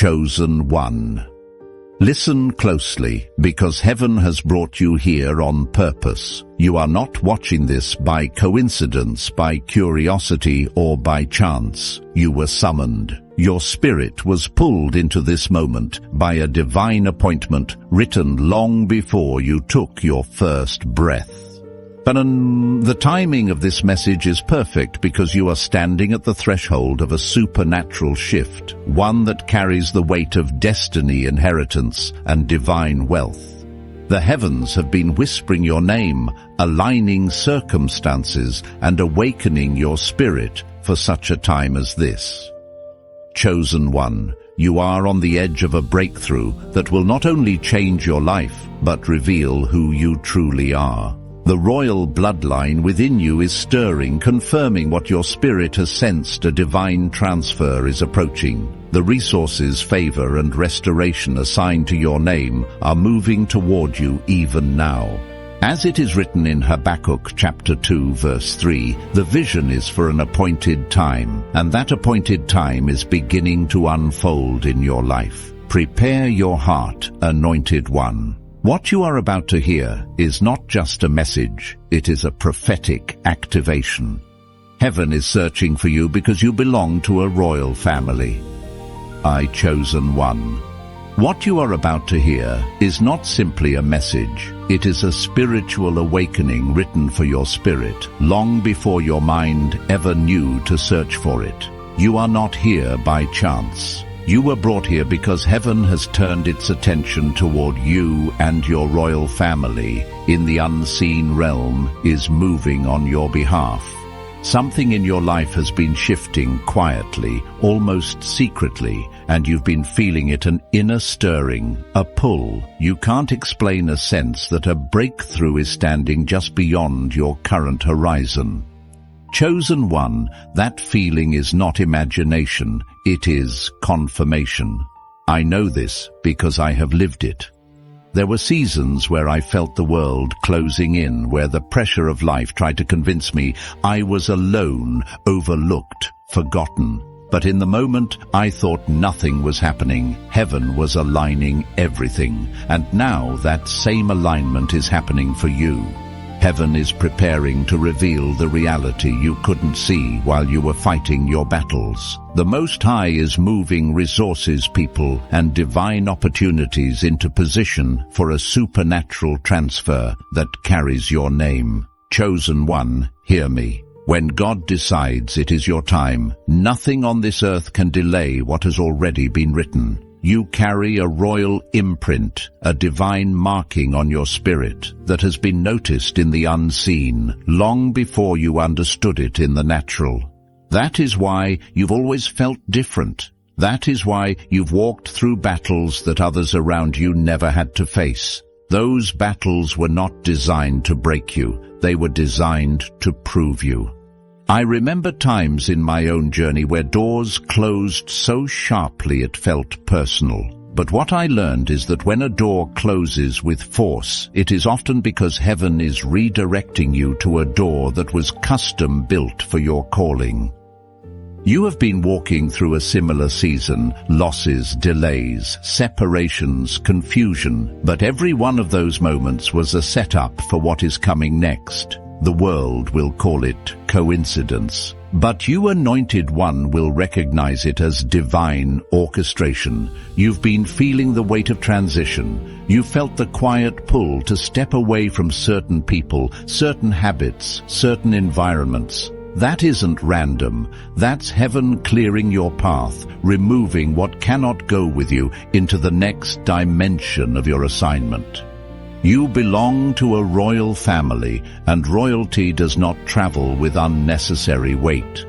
Chosen one. Listen closely, because heaven has brought you here on purpose. You are not watching this by coincidence, by curiosity, or by chance. You were summoned. Your spirit was pulled into this moment by a divine appointment written long before you took your first breath. The timing of this message is perfect because you are standing at the threshold of a supernatural shift, one that carries the weight of destiny, inheritance, and divine wealth. The heavens have been whispering your name, aligning circumstances, and awakening your spirit for such a time as this. Chosen one, you are on the edge of a breakthrough that will not only change your life, but reveal who you truly are. The royal bloodline within you is stirring, confirming what your spirit has sensed. A divine transfer is approaching. The resources, favor, and restoration assigned to your name are moving toward you even now. As it is written in Habakkuk chapter 2 verse 3, the vision is for an appointed time, and that appointed time is beginning to unfold in your life. Prepare your heart, anointed one. What you are about to hear is not just a message, it is a prophetic activation. Heaven is searching for you because you belong to a royal family. Chosen one. What you are about to hear is not simply a message, it is a spiritual awakening written for your spirit, long before your mind ever knew to search for it. You are not here by chance. You were brought here because heaven has turned its attention toward you, and your royal family in the unseen realm is moving on your behalf. Something in your life has been shifting quietly, almost secretly, and you've been feeling it, an inner stirring, a pull. You can't explain, a sense that a breakthrough is standing just beyond your current horizon. Chosen one, that feeling is not imagination, it is confirmation. I know this because I have lived it. There were seasons where I felt the world closing in, where the pressure of life tried to convince me I was alone, overlooked, forgotten. But in the moment I thought nothing was happening, heaven was aligning everything. And now that same alignment is happening for you. Heaven is preparing to reveal the reality you couldn't see while you were fighting your battles. The Most High is moving resources, people, and divine opportunities into position for a supernatural transfer that carries your name. Chosen one, hear me. When God decides it is your time, nothing on this earth can delay what has already been written. You carry a royal imprint, a divine marking on your spirit that has been noticed in the unseen, long before you understood it in the natural. That is why you've always felt different. That is why you've walked through battles that others around you never had to face. Those battles were not designed to break you, they were designed to prove you. I remember times in my own journey where doors closed so sharply it felt personal. But what I learned is that when a door closes with force, it is often because heaven is redirecting you to a door that was custom built for your calling. You have been walking through a similar season, losses, delays, separations, confusion, but every one of those moments was a setup for what is coming next. The world will call it coincidence, but you, anointed one, will recognize it as divine orchestration. You've been feeling the weight of transition. You felt the quiet pull to step away from certain people, certain habits, certain environments. That isn't random. That's heaven clearing your path, removing what cannot go with you into the next dimension of your assignment. You belong to a royal family, and royalty does not travel with unnecessary weight.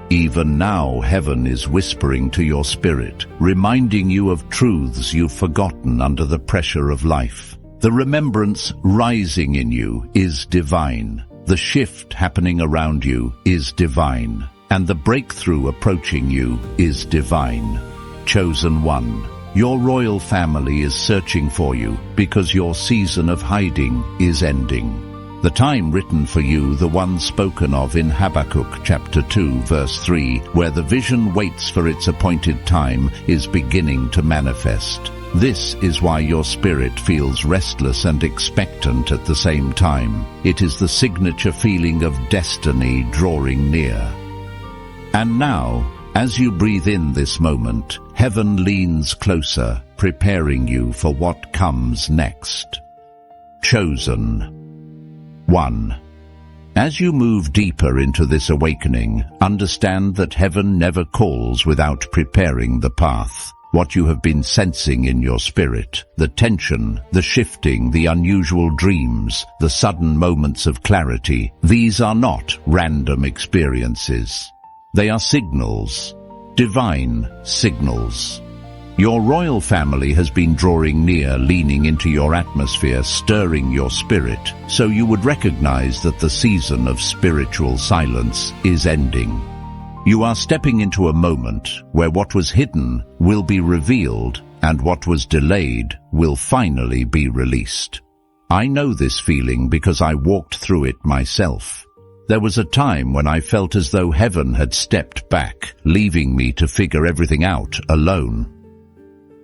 Even now, heaven is whispering to your spirit, reminding you of truths you've forgotten under the pressure of life. The remembrance rising in you is divine. The shift happening around you is divine. And the breakthrough approaching you is divine. Chosen one. Your royal family is searching for you because your season of hiding is ending. The time written for you, the one spoken of in Habakkuk chapter 2 verse 3, where the vision waits for its appointed time, is beginning to manifest. This is why your spirit feels restless and expectant at the same time. It is the signature feeling of destiny drawing near. And now, as you breathe in this moment, heaven leans closer, preparing you for what comes next. Chosen. 1. As you move deeper into this awakening, understand that heaven never calls without preparing the path. What you have been sensing in your spirit, the tension, the shifting, the unusual dreams, the sudden moments of clarity, these are not random experiences. They are signals, divine signals. Your royal family has been drawing near, leaning into your atmosphere, stirring your spirit, so you would recognize that the season of spiritual silence is ending. You are stepping into a moment where what was hidden will be revealed and what was delayed will finally be released. I know this feeling because I walked through it myself. There was a time when I felt as though heaven had stepped back, leaving me to figure everything out alone.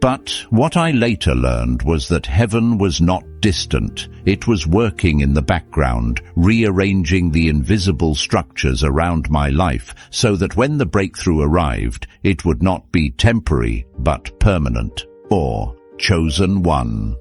But what I later learned was that heaven was not distant. It was working in the background, rearranging the invisible structures around my life so that when the breakthrough arrived, it would not be temporary but permanent, or chosen one.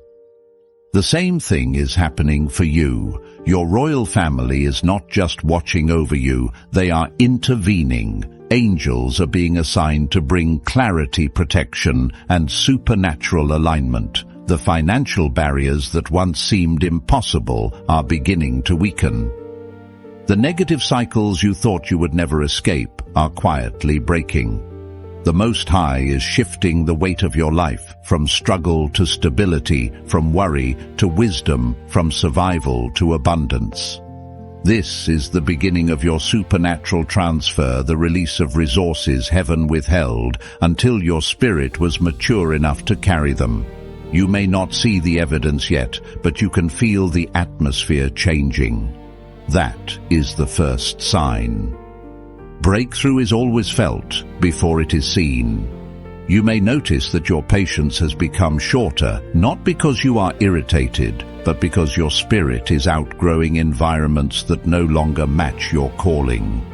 The same thing is happening for you. Your royal family is not just watching over you, they are intervening. Angels are being assigned to bring clarity, protection, and supernatural alignment. The financial barriers that once seemed impossible are beginning to weaken. The negative cycles you thought you would never escape are quietly breaking. The Most High is shifting the weight of your life from struggle to stability, from worry to wisdom, from survival to abundance. This is the beginning of your supernatural transfer, the release of resources heaven withheld until your spirit was mature enough to carry them. You may not see the evidence yet, but you can feel the atmosphere changing. That is the first sign. Breakthrough is always felt before it is seen. You may notice that your patience has become shorter, not because you are irritated, but because your spirit is outgrowing environments that no longer match your calling.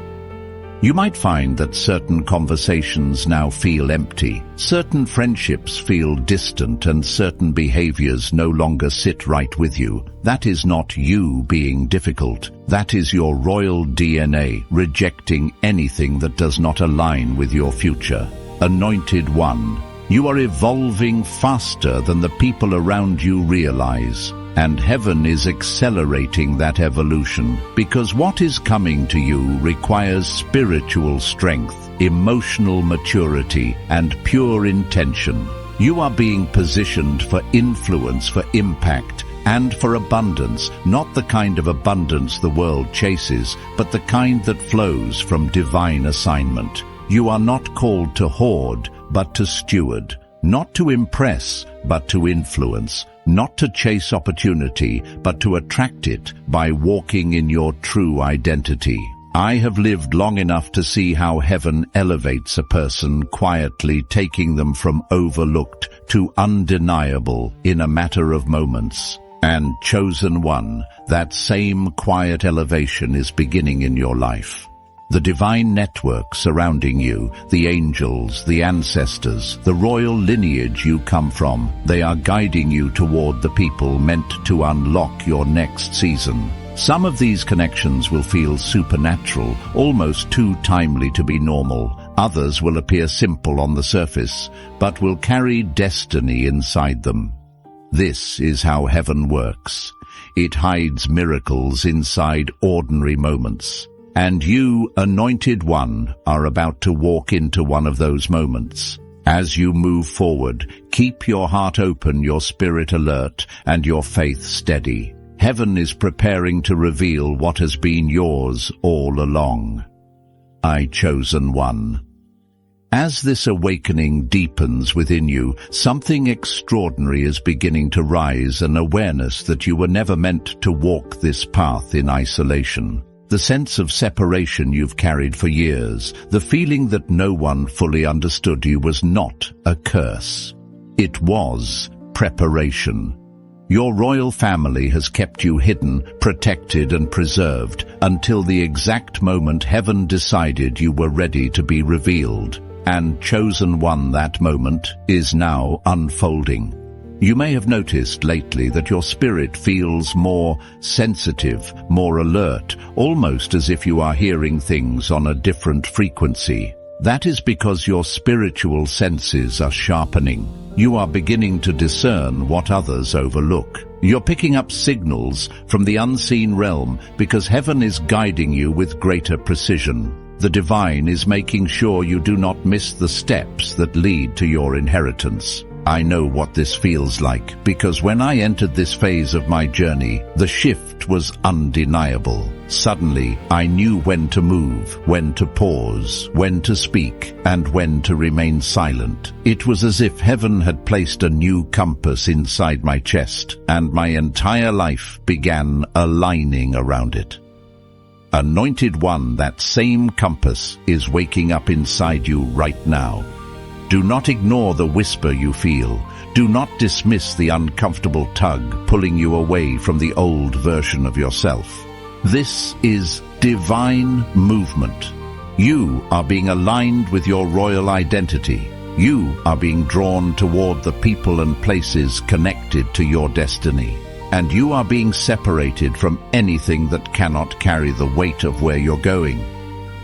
You might find that certain conversations now feel empty, certain friendships feel distant, and certain behaviors no longer sit right with you. That is not you being difficult. That is your royal DNA rejecting anything that does not align with your future. Anointed One, you are evolving faster than the people around you realize. And heaven is accelerating that evolution, because what is coming to you requires spiritual strength, emotional maturity, and pure intention. You are being positioned for influence, for impact, and for abundance, not the kind of abundance the world chases, but the kind that flows from divine assignment. You are not called to hoard, but to steward, not to impress, but to influence. Not to chase opportunity, but to attract it by walking in your true identity. I have lived long enough to see how heaven elevates a person, quietly taking them from overlooked to undeniable in a matter of moments. And chosen one, that same quiet elevation is beginning in your life. The divine network surrounding you, the angels, the ancestors, the royal lineage you come from, they are guiding you toward the people meant to unlock your next season. Some of these connections will feel supernatural, almost too timely to be normal. Others will appear simple on the surface, but will carry destiny inside them. This is how heaven works. It hides miracles inside ordinary moments. And you, Anointed One, are about to walk into one of those moments. As you move forward, keep your heart open, your spirit alert, and your faith steady. Heaven is preparing to reveal what has been yours all along. I, Chosen One. As this awakening deepens within you, something extraordinary is beginning to rise, an awareness that you were never meant to walk this path in isolation. The sense of separation you've carried for years, the feeling that no one fully understood you, was not a curse. It was preparation. Your royal family has kept you hidden, protected and preserved until the exact moment heaven decided you were ready to be revealed. And chosen one, that moment is now unfolding. You may have noticed lately that your spirit feels more sensitive, more alert, almost as if you are hearing things on a different frequency. That is because your spiritual senses are sharpening. You are beginning to discern what others overlook. You're picking up signals from the unseen realm because heaven is guiding you with greater precision. The divine is making sure you do not miss the steps that lead to your inheritance. I know what this feels like, because when I entered this phase of my journey, the shift was undeniable. Suddenly, I knew when to move, when to pause, when to speak, and when to remain silent. It was as if heaven had placed a new compass inside my chest, and my entire life began aligning around it. Anointed One, that same compass is waking up inside you right now. Do not ignore the whisper you feel. Do not dismiss the uncomfortable tug pulling you away from the old version of yourself. This is divine movement. You are being aligned with your royal identity. You are being drawn toward the people and places connected to your destiny. And you are being separated from anything that cannot carry the weight of where you're going.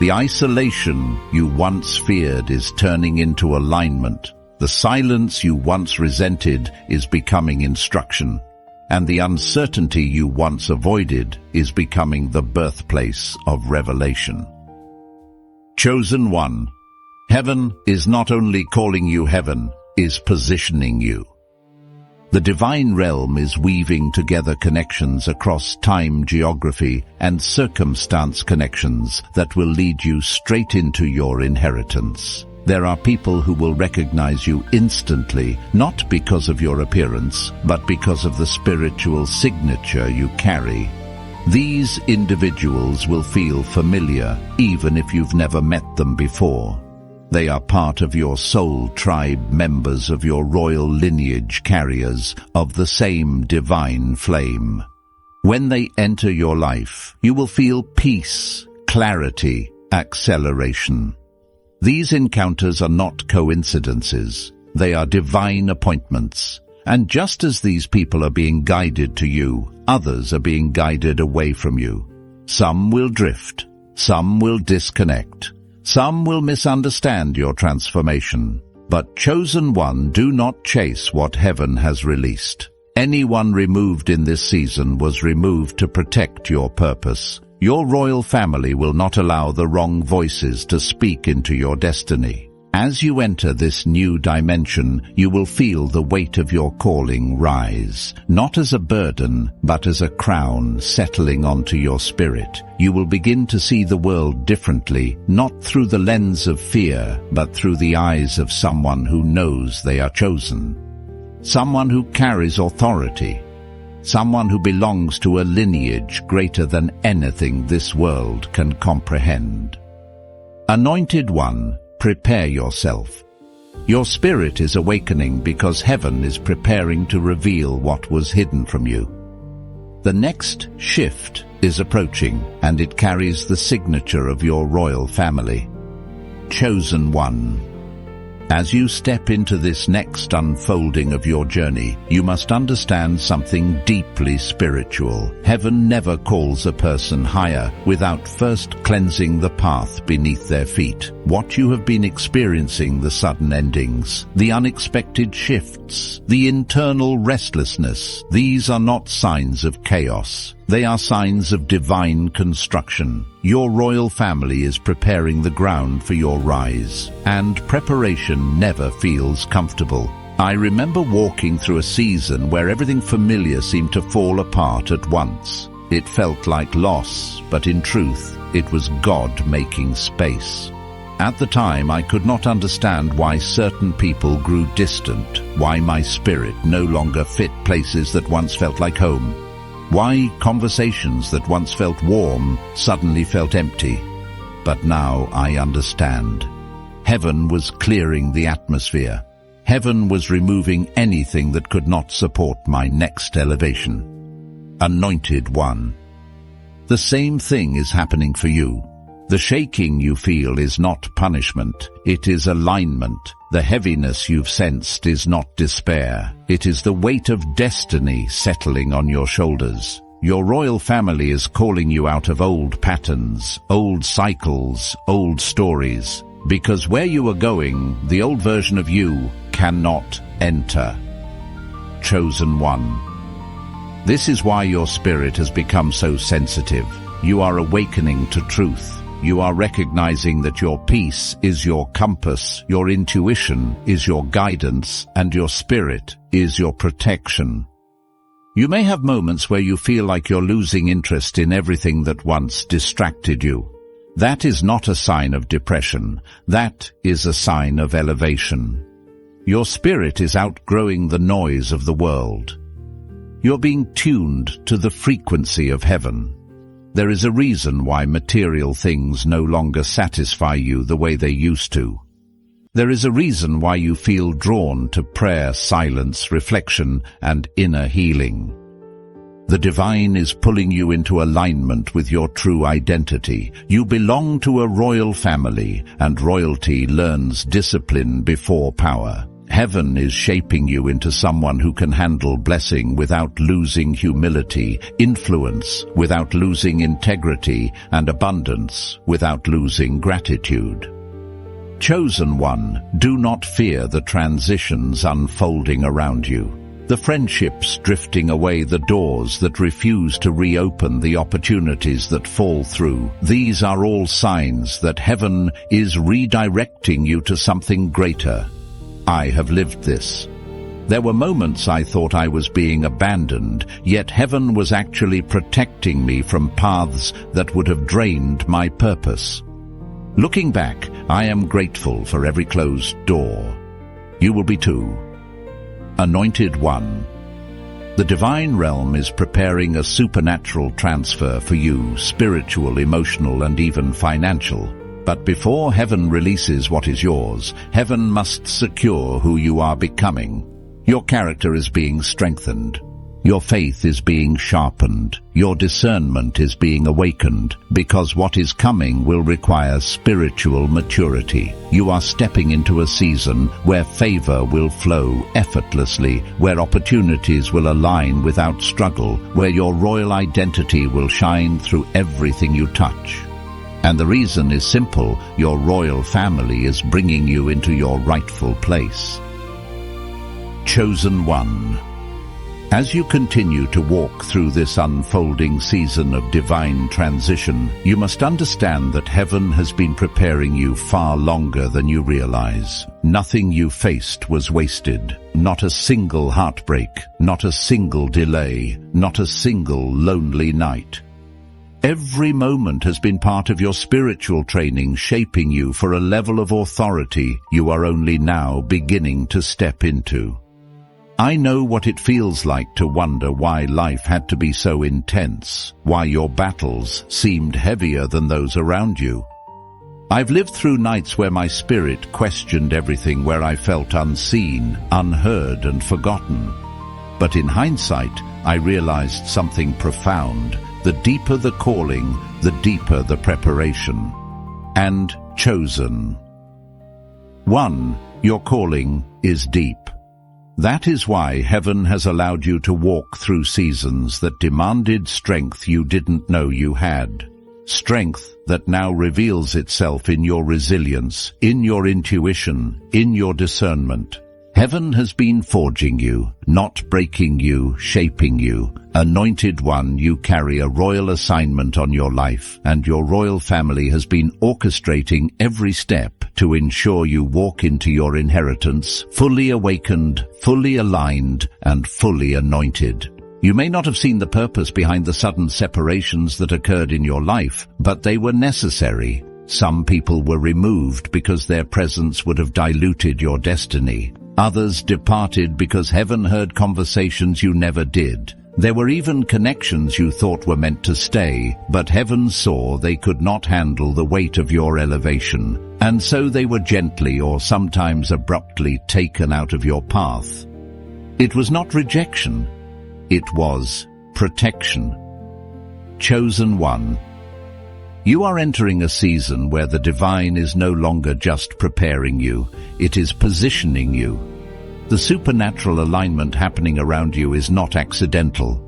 The isolation you once feared is turning into alignment. The silence you once resented is becoming instruction. And the uncertainty you once avoided is becoming the birthplace of revelation. Chosen One. Heaven is not only calling you, heaven is positioning you. The divine realm is weaving together connections across time, geography, and circumstance, connections that will lead you straight into your inheritance. There are people who will recognize you instantly, not because of your appearance, but because of the spiritual signature you carry. These individuals will feel familiar, even if you've never met them before. They are part of your soul tribe, members of your royal lineage, carriers of the same divine flame. When they enter your life, you will feel peace, clarity, acceleration. These encounters are not coincidences. They are divine appointments. And just as these people are being guided to you, others are being guided away from you. Some will drift. Some will disconnect. Some will misunderstand your transformation. But Chosen One, do not chase what heaven has released. Anyone removed in this season was removed to protect your purpose. Your royal family will not allow the wrong voices to speak into your destiny. As you enter this new dimension, you will feel the weight of your calling rise, not as a burden, but as a crown settling onto your spirit. You will begin to see the world differently, not through the lens of fear, but through the eyes of someone who knows they are chosen. Someone who carries authority. Someone who belongs to a lineage greater than anything this world can comprehend. Anointed One, prepare yourself. Your spirit is awakening because heaven is preparing to reveal what was hidden from you. The next shift is approaching, and it carries the signature of your royal family. Chosen One. As you step into this next unfolding of your journey, you must understand something deeply spiritual. Heaven never calls a person higher without first cleansing the path beneath their feet. What you have been experiencing, the sudden endings, the unexpected shifts, the internal restlessness, these are not signs of chaos. They are signs of divine construction. Your royal family is preparing the ground for your rise, and preparation never feels comfortable. I remember walking through a season where everything familiar seemed to fall apart at once. It felt like loss, but in truth, it was God making space. At the time, I could not understand why certain people grew distant, why my spirit no longer fit places that once felt like home, why conversations that once felt warm suddenly felt empty. But now I understand. Heaven was clearing the atmosphere. Heaven was removing anything that could not support my next elevation. Anointed one. The same thing is happening for you. The shaking you feel is not punishment, it is alignment. The heaviness you've sensed is not despair, it is the weight of destiny settling on your shoulders. Your royal family is calling you out of old patterns, old cycles, old stories, because where you are going, the old version of you cannot enter. Chosen one. This is why your spirit has become so sensitive. You are awakening to truth. You are recognizing that your peace is your compass, your intuition is your guidance, and your spirit is your protection. You may have moments where you feel like you're losing interest in everything that once distracted you. That is not a sign of depression. That is a sign of elevation. Your spirit is outgrowing the noise of the world. You're being tuned to the frequency of heaven. There is a reason why material things no longer satisfy you the way they used to. There is a reason why you feel drawn to prayer, silence, reflection, and inner healing. The divine is pulling you into alignment with your true identity. You belong to a royal family, and royalty learns discipline before power. Heaven is shaping you into someone who can handle blessing without losing humility, influence without losing integrity, and abundance without losing gratitude. Chosen one, do not fear the transitions unfolding around you. The friendships drifting away, the doors that refuse to reopen, the opportunities that fall through. These are all signs that heaven is redirecting you to something greater. I have lived this. There were moments I thought I was being abandoned, yet heaven was actually protecting me from paths that would have drained my purpose. Looking back, I am grateful for every closed door. You will be too. Anointed one. The divine realm is preparing a supernatural transfer for you, spiritual, emotional, and even financial. But before heaven releases what is yours, heaven must secure who you are becoming. Your character is being strengthened. Your faith is being sharpened. Your discernment is being awakened, because what is coming will require spiritual maturity. You are stepping into a season where favor will flow effortlessly, where opportunities will align without struggle, where your royal identity will shine through everything you touch. And the reason is simple: your royal family is bringing you into your rightful place. Chosen one. As you continue to walk through this unfolding season of divine transition, you must understand that heaven has been preparing you far longer than you realize. Nothing you faced was wasted. Not a single heartbreak, not a single delay, not a single lonely night. Every moment has been part of your spiritual training, shaping you for a level of authority you are only now beginning to step into. I know what it feels like to wonder why life had to be so intense, why your battles seemed heavier than those around you. I've lived through nights where my spirit questioned everything, where I felt unseen, unheard, and forgotten. But in hindsight, I realized something profound. The deeper the calling, the deeper the preparation. And chosen. 1. Your calling is deep. That is why heaven has allowed you to walk through seasons that demanded strength you didn't know you had. Strength that now reveals itself in your resilience, in your intuition, in your discernment. Heaven has been forging you, not breaking you, shaping you. Anointed one, you carry a royal assignment on your life, and your royal family has been orchestrating every step to ensure you walk into your inheritance, fully awakened, fully aligned, and fully anointed. You may not have seen the purpose behind the sudden separations that occurred in your life, but they were necessary. Some people were removed because their presence would have diluted your destiny. Others departed because heaven heard conversations you never did. There were even connections you thought were meant to stay, but heaven saw they could not handle the weight of your elevation, and so they were gently or sometimes abruptly taken out of your path. It was not rejection, it was protection. Chosen one. You are entering a season where the divine is no longer just preparing you, it is positioning you. The supernatural alignment happening around you is not accidental.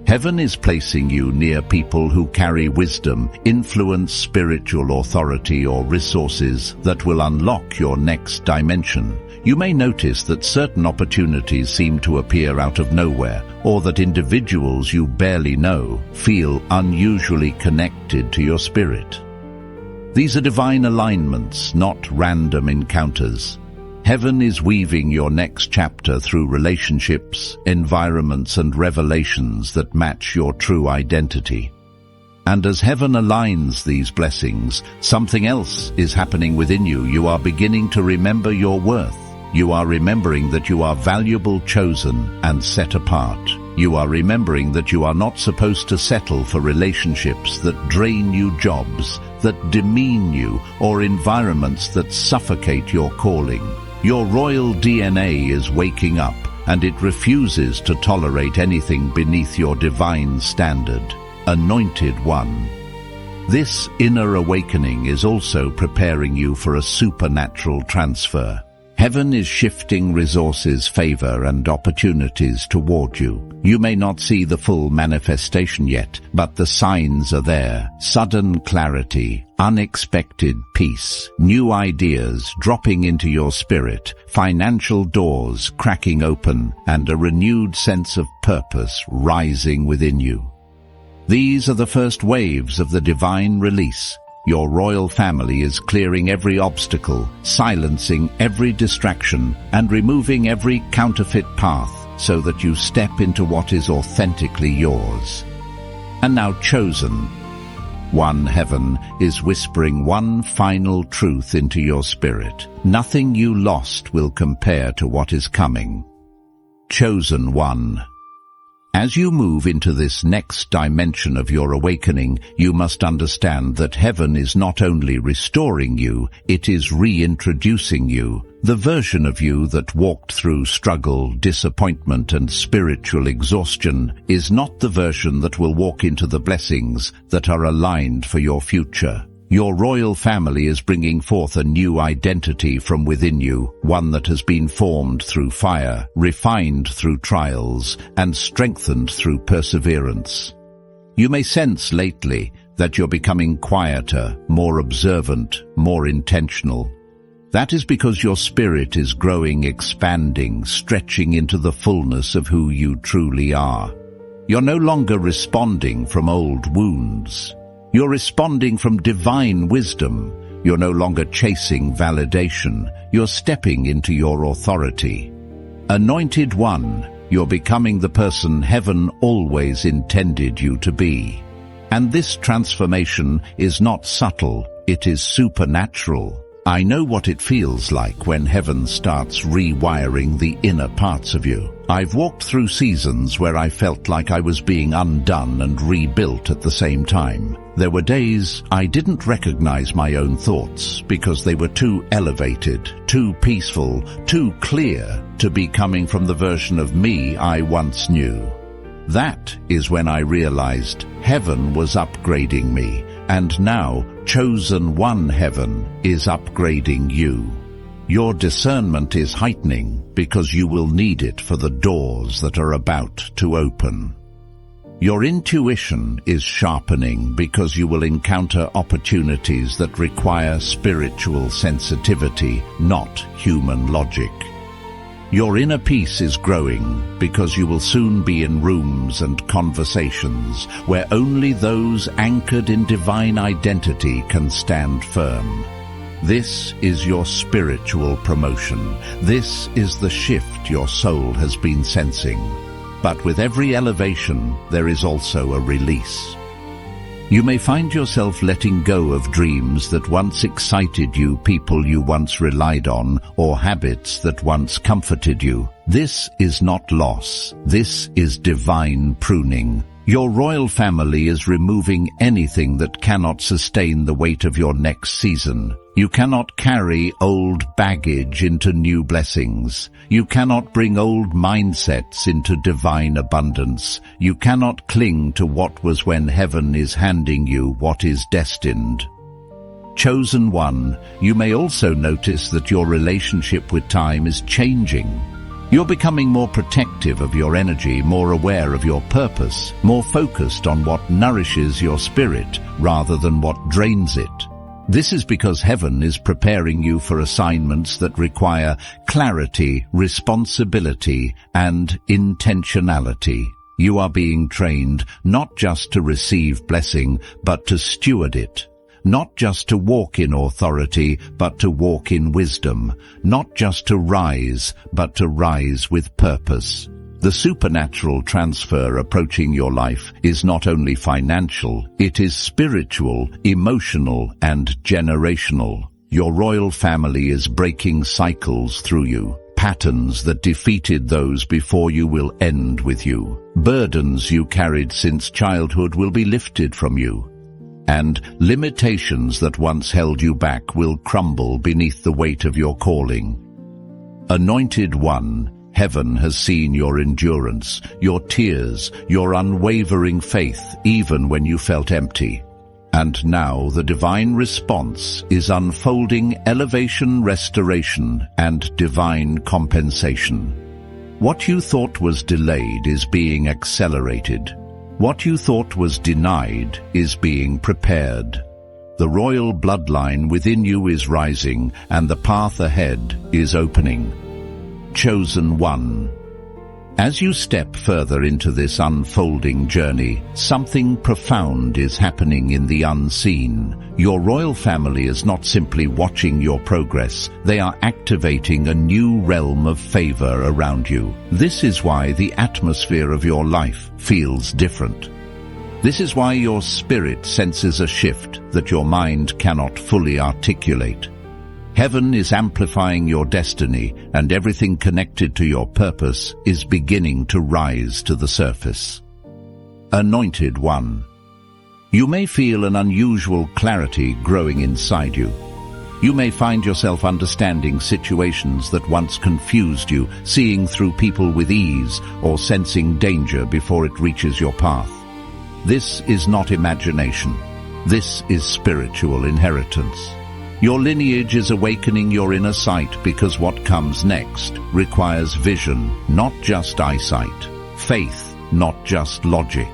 Heaven is placing you near people who carry wisdom, influence, spiritual authority, or resources that will unlock your next dimension. You may notice that certain opportunities seem to appear out of nowhere, or that individuals you barely know feel unusually connected to your spirit. These are divine alignments, not random encounters. Heaven is weaving your next chapter through relationships, environments, and revelations that match your true identity. And as heaven aligns these blessings, something else is happening within you. You are beginning to remember your worth. You are remembering that you are valuable, chosen, and set apart. You are remembering that you are not supposed to settle for relationships that drain you, jobs that demean you, or environments that suffocate your calling. Your royal DNA is waking up, and it refuses to tolerate anything beneath your divine standard. Anointed one. This inner awakening is also preparing you for a supernatural transfer. Heaven is shifting resources, favor, and opportunities toward you. You may not see the full manifestation yet, but the signs are there. Sudden clarity, unexpected peace, new ideas dropping into your spirit, financial doors cracking open, and a renewed sense of purpose rising within you. These are the first waves of the divine release. Your royal family is clearing every obstacle, silencing every distraction, and removing every counterfeit path so that you step into what is authentically yours. And now chosen one, heaven is whispering one final truth into your spirit. Nothing you lost will compare to what is coming. Chosen one. As you move into this next dimension of your awakening, you must understand that heaven is not only restoring you, it is reintroducing you. The version of you that walked through struggle, disappointment, and spiritual exhaustion is not the version that will walk into the blessings that are aligned for your future. Your royal family is bringing forth a new identity from within you, one that has been formed through fire, refined through trials, and strengthened through perseverance. You may sense lately that you're becoming quieter, more observant, more intentional. That is because your spirit is growing, expanding, stretching into the fullness of who you truly are. You're no longer responding from old wounds. You're responding from divine wisdom. You're no longer chasing validation. You're stepping into your authority. Anointed one, you're becoming the person heaven always intended you to be. And this transformation is not subtle, it is supernatural. I know what it feels like when heaven starts rewiring the inner parts of you. I've walked through seasons where I felt like I was being undone and rebuilt at the same time. There were days I didn't recognize my own thoughts because they were too elevated, too peaceful, too clear to be coming from the version of me I once knew. That is when I realized heaven was upgrading me, and now chosen one heaven is upgrading you. Your discernment is heightening because you will need it for the doors that are about to open. Your intuition is sharpening because you will encounter opportunities that require spiritual sensitivity, not human logic. Your inner peace is growing because you will soon be in rooms and conversations where only those anchored in divine identity can stand firm. This is your spiritual promotion. This is the shift your soul has been sensing. But with every elevation, there is also a release. You may find yourself letting go of dreams that once excited you, people you once relied on, or habits that once comforted you. This is not loss. This is divine pruning. Your royal family is removing anything that cannot sustain the weight of your next season. You cannot carry old baggage into new blessings. You cannot bring old mindsets into divine abundance. You cannot cling to what was when heaven is handing you what is destined. Chosen one, you may also notice that your relationship with time is changing. You're becoming more protective of your energy, more aware of your purpose, more focused on what nourishes your spirit rather than what drains it. This is because heaven is preparing you for assignments that require clarity, responsibility, and intentionality. You are being trained not just to receive blessing, but to steward it. Not just to walk in authority, but to walk in wisdom. Not just to rise, but to rise with purpose. The supernatural transfer approaching your life is not only financial, it is spiritual, emotional, and generational. Your royal family is breaking cycles through you. Patterns that defeated those before you will end with you. Burdens you carried since childhood will be lifted from you. And limitations that once held you back will crumble beneath the weight of your calling. Anointed one, heaven has seen your endurance, your tears, your unwavering faith, even when you felt empty. And now the divine response is unfolding elevation, restoration, and divine compensation. What you thought was delayed is being accelerated. What you thought was denied is being prepared. The royal bloodline within you is rising, and the path ahead is opening. Chosen one. As you step further into this unfolding journey, something profound is happening in the unseen. Your royal family is not simply watching your progress, they are activating a new realm of favor around you. This is why the atmosphere of your life feels different. This is why your spirit senses a shift that your mind cannot fully articulate. Heaven is amplifying your destiny, and everything connected to your purpose is beginning to rise to the surface. Anointed one. You may feel an unusual clarity growing inside you. You may find yourself understanding situations that once confused you, seeing through people with ease, or sensing danger before it reaches your path. This is not imagination. This is spiritual inheritance. Your lineage is awakening your inner sight because what comes next requires vision, not just eyesight, faith, not just logic.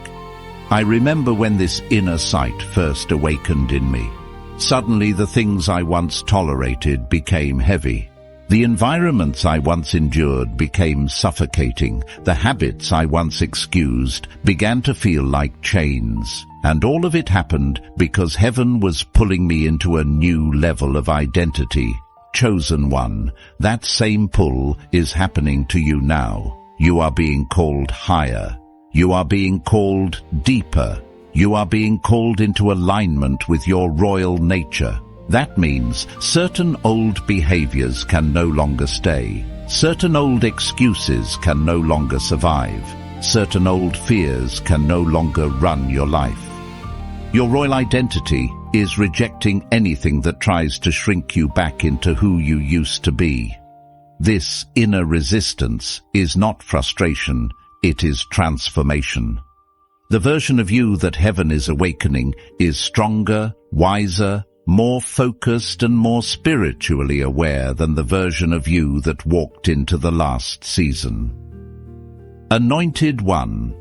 I remember when this inner sight first awakened in me. Suddenly the things I once tolerated became heavy. The environments I once endured became suffocating. The habits I once excused began to feel like chains. And all of it happened because heaven was pulling me into a new level of identity. Chosen one, that same pull is happening to you now. You are being called higher. You are being called deeper. You are being called into alignment with your royal nature. That means certain old behaviors can no longer stay. Certain old excuses can no longer survive. Certain old fears can no longer run your life. Your royal identity is rejecting anything that tries to shrink you back into who you used to be. This inner resistance is not frustration, it is transformation. The version of you that heaven is awakening is stronger, wiser, more focused and more spiritually aware than the version of you that walked into the last season. Anointed one.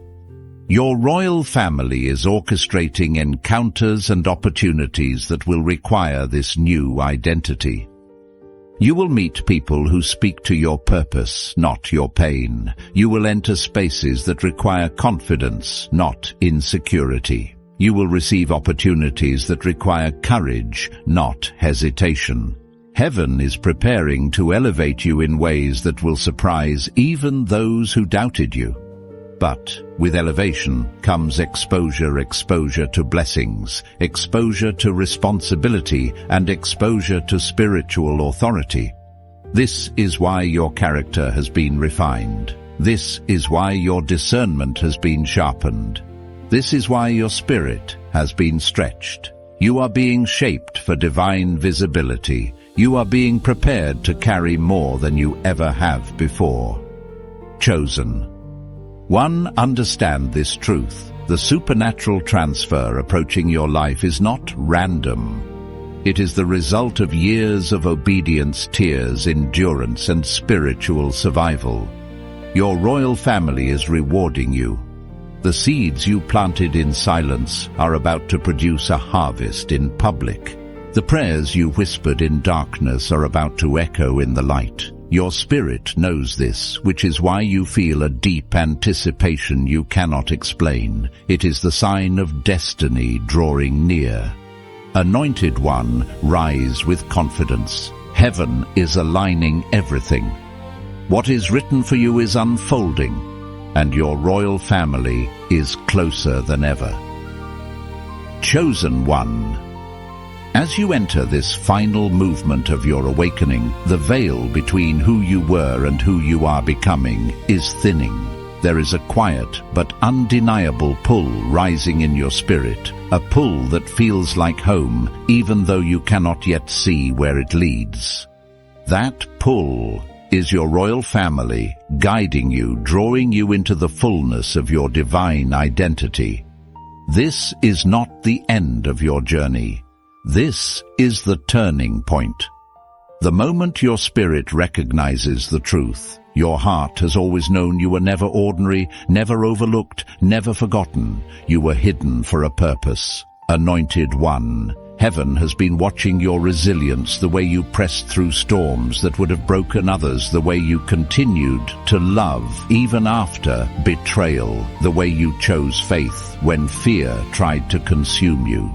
Your royal family is orchestrating encounters and opportunities that will require this new identity. You will meet people who speak to your purpose, not your pain. You will enter spaces that require confidence, not insecurity. You will receive opportunities that require courage, not hesitation. Heaven is preparing to elevate you in ways that will surprise even those who doubted you. But with elevation comes exposure to blessings, exposure to responsibility, and exposure to spiritual authority. This is why your character has been refined. This is why your discernment has been sharpened. This is why your spirit has been stretched. You are being shaped for divine visibility. You are being prepared to carry more than you ever have before. Chosen. 1. Understand this truth. The supernatural transfer approaching your life is not random. It is the result of years of obedience, tears, endurance, and spiritual survival. Your royal family is rewarding you. The seeds you planted in silence are about to produce a harvest in public. The prayers you whispered in darkness are about to echo in the light. Your spirit knows this, which is why you feel a deep anticipation you cannot explain. It is the sign of destiny drawing near. Anointed one, rise with confidence. Heaven is aligning everything. What is written for you is unfolding, and your royal family is closer than ever. Chosen one. As you enter this final movement of your awakening, the veil between who you were and who you are becoming is thinning. There is a quiet but undeniable pull rising in your spirit, a pull that feels like home, even though you cannot yet see where it leads. That pull is your royal family guiding you, drawing you into the fullness of your divine identity. This is not the end of your journey. This is the turning point. The moment your spirit recognizes the truth, your heart has always known you were never ordinary, never overlooked, never forgotten. You were hidden for a purpose. Anointed one. Heaven has been watching your resilience, the way you pressed through storms that would have broken others, the way you continued to love even after betrayal, the way you chose faith when fear tried to consume you.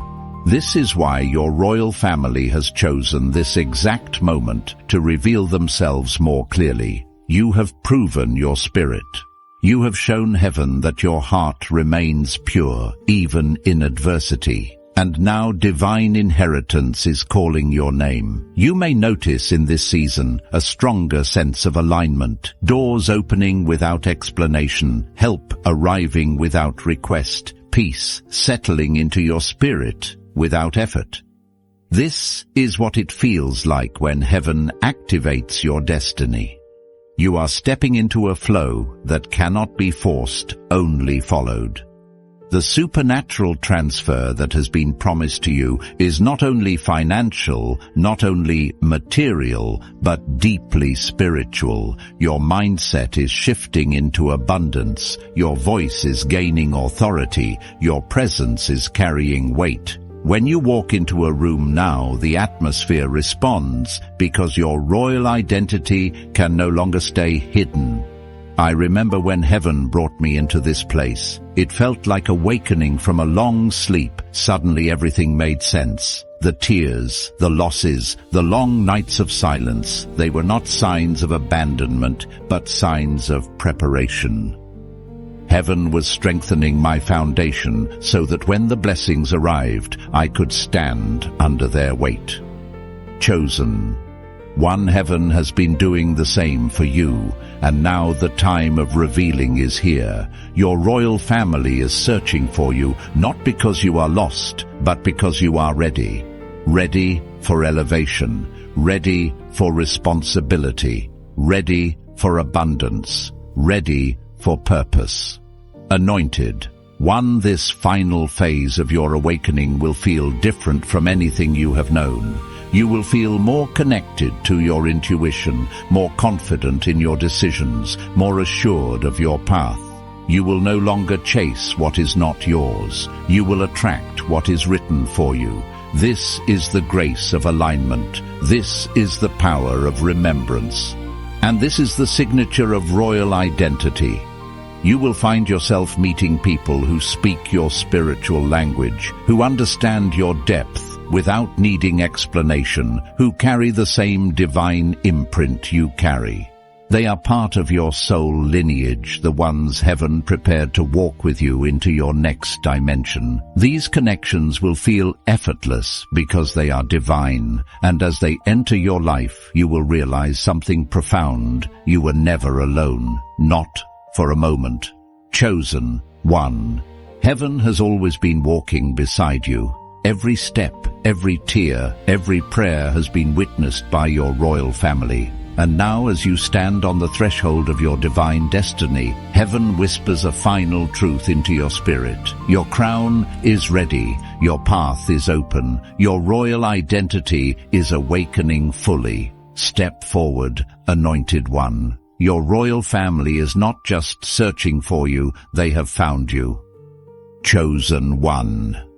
This is why your royal family has chosen this exact moment to reveal themselves more clearly. You have proven your spirit. You have shown heaven that your heart remains pure, even in adversity. And now divine inheritance is calling your name. You may notice in this season a stronger sense of alignment, doors opening without explanation, help arriving without request, peace settling into your spirit without effort. This is what it feels like when heaven activates your destiny. You are stepping into a flow that cannot be forced, only followed. The supernatural transfer that has been promised to you is not only financial, not only material, but deeply spiritual. Your mindset is shifting into abundance. Your voice is gaining authority. Your presence is carrying weight. When you walk into a room now, the atmosphere responds because your royal identity can no longer stay hidden. I remember when heaven brought me into this place. It felt like awakening from a long sleep. Suddenly everything made sense. The tears, the losses, the long nights of silence, they were not signs of abandonment, but signs of preparation. Heaven was strengthening my foundation so that when the blessings arrived, I could stand under their weight. Chosen. One, heaven has been doing the same for you, and now the time of revealing is here. Your royal family is searching for you, not because you are lost, but because you are ready. Ready for elevation, ready for responsibility, ready for abundance, ready for purpose. Anointed. One, this final phase of your awakening will feel different from anything you have known. You will feel more connected to your intuition, more confident in your decisions, more assured of your path. You will no longer chase what is not yours. You will attract what is written for you. This is the grace of alignment. This is the power of remembrance. And this is the signature of royal identity. You will find yourself meeting people who speak your spiritual language, who understand your depth without needing explanation, who carry the same divine imprint you carry. They are part of your soul lineage, the ones heaven prepared to walk with you into your next dimension. These connections will feel effortless because they are divine, and as they enter your life, you will realize something profound. You were never alone, not for a moment. Chosen one. Heaven has always been walking beside you. Every step, every tear, every prayer has been witnessed by your royal family. And now, as you stand on the threshold of your divine destiny, heaven whispers a final truth into your spirit. Your crown is ready, your path is open, your royal identity is awakening fully. Step forward, anointed one. Your royal family is not just searching for you, they have found you. Chosen one.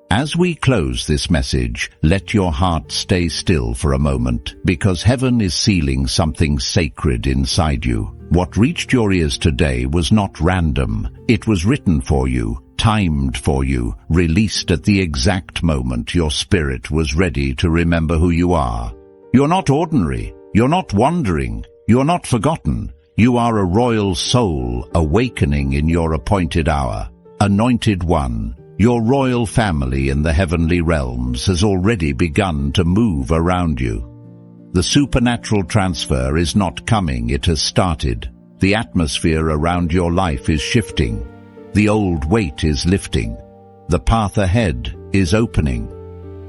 As we close this message, let your heart stay still for a moment, because heaven is sealing something sacred inside you. What reached your ears today was not random. It was written for you, timed for you, released at the exact moment your spirit was ready to remember who you are. You're not ordinary. You're not wandering. You're not forgotten. You are a royal soul awakening in your appointed hour. Anointed one. Your royal family in the heavenly realms has already begun to move around you. The supernatural transfer is not coming, it has started. The atmosphere around your life is shifting. The old weight is lifting. The path ahead is opening.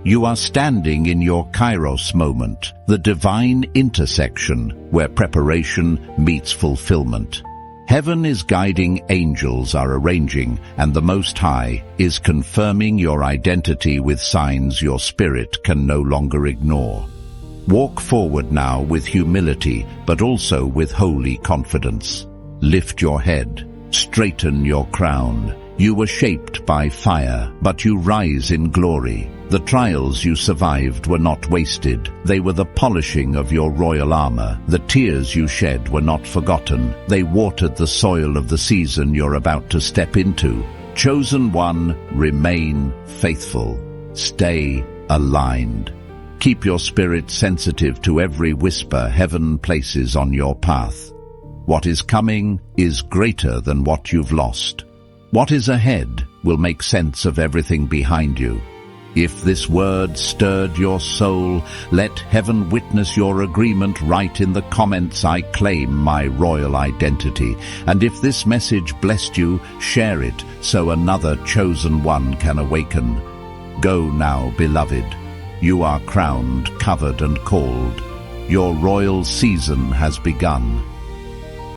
You are standing in your Kairos moment, the divine intersection where preparation meets fulfillment. Heaven is guiding, angels are arranging, and the Most High is confirming your identity with signs your spirit can no longer ignore. Walk forward now with humility, but also with holy confidence. Lift your head, straighten your crown. You were shaped by fire, but you rise in glory. The trials you survived were not wasted. They were the polishing of your royal armor. The tears you shed were not forgotten. They watered the soil of the season you're about to step into. Chosen one, remain faithful. Stay aligned. Keep your spirit sensitive to every whisper heaven places on your path. What is coming is greater than what you've lost. What is ahead will make sense of everything behind you. If this word stirred your soul, let heaven witness your agreement. Write in the comments, I claim my royal identity. And if this message blessed you, share it so another chosen one can awaken. Go now, beloved. You are crowned, covered, and called. Your royal season has begun.